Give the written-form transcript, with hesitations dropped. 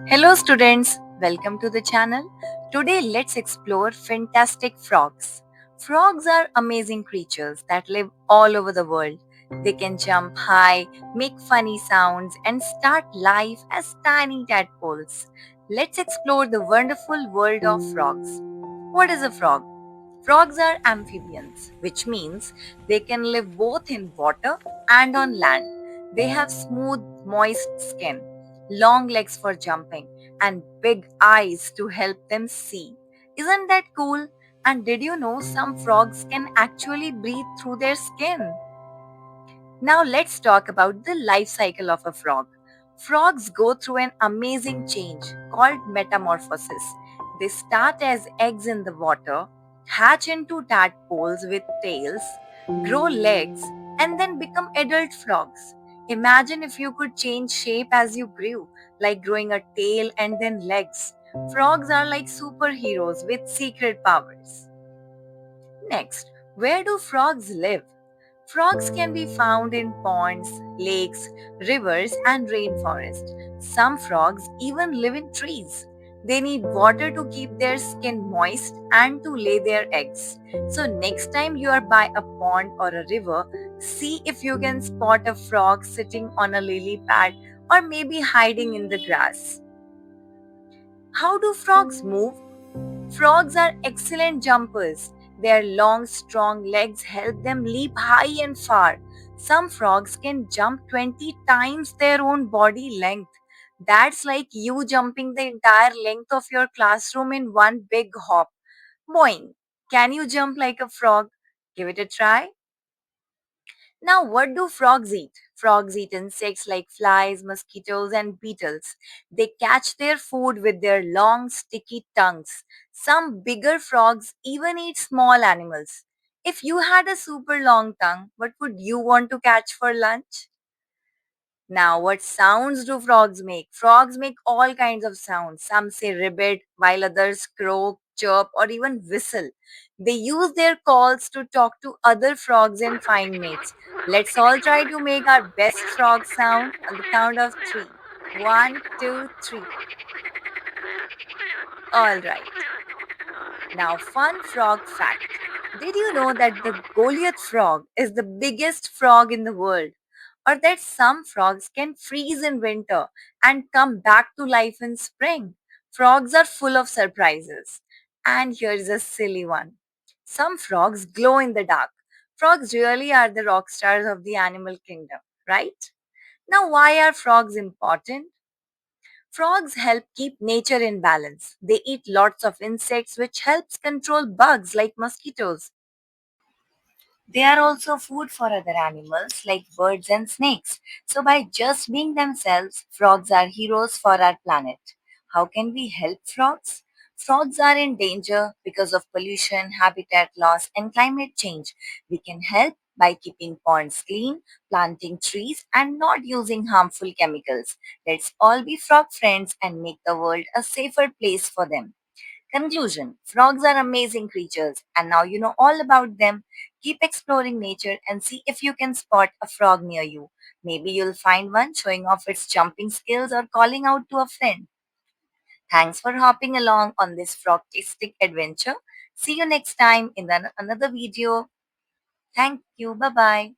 Hello, students. Welcome to the channel. Today, let's explore fantastic frogs. Frogs are amazing creatures that live all over the world. They can jump high, make funny sounds, and start life as tiny tadpoles. Let's explore the wonderful world of frogs. What is a frog? Frogs are amphibians, which means they can live both in water and on land. They have smooth, moist skin, long legs for jumping, and big eyes to help them see. Isn't that cool? And did you know some frogs can actually breathe through their skin? Now let's talk about the life cycle of a frog. Frogs go through an amazing change called metamorphosis. They start as eggs in the water, hatch into tadpoles with tails, grow legs, and then become adult frogs. Imagine if you could change shape as you grew, like growing a tail and then legs. Frogs are like superheroes with secret powers. Next, where do frogs live? Frogs can be found in ponds, lakes, rivers, and rainforests. Some frogs even live in trees. They need water to keep their skin moist and to lay their eggs. So, next time you are by a pond or a river, see if you can spot a frog sitting on a lily pad or maybe hiding in the grass. How do frogs move? Frogs are excellent jumpers. Their long, strong legs help them leap high and far. Some frogs can jump 20 times their own body length. That's like you jumping the entire length of your classroom in one big hop. Boing! Can you jump like a frog? Give it a try. Now, what do frogs eat? Frogs eat insects like flies, mosquitoes, and beetles. They catch their food with their long, sticky tongues. Some bigger frogs even eat small animals. If you had a super long tongue, what would you want to catch for lunch? Now, what sounds do frogs make? Frogs make all kinds of sounds. Some say ribbit, while others croak, chirp, or even whistle. They use their calls to talk to other frogs and find mates. Let's all try to make our best frog sound on the count of three. One, two, three. All right. Now, fun frog fact. Did you know that the Goliath frog is the biggest frog in the world? Or that some frogs can freeze in winter and come back to life in spring? Frogs are full of surprises. And here's a silly one. Some frogs glow in the dark. Frogs really are the rock stars of the animal kingdom, right? Now, why are frogs important? Frogs help keep nature in balance. They eat lots of insects, which helps control bugs like mosquitoes. They are also food for other animals like birds and snakes. So, by just being themselves, frogs are heroes for our planet. How can we help frogs? Frogs are in danger because of pollution, habitat loss, and climate change. We can help by keeping ponds clean, planting trees, and not using harmful chemicals. Let's all be frog friends and make the world a safer place for them. Conclusion. Frogs are amazing creatures, and now you know all about them. Keep exploring nature and see if you can spot a frog near you. Maybe you'll find one showing off its jumping skills or calling out to a friend. Thanks for hopping along on this frogtastic adventure. See you next time in another video. Thank you. Bye bye.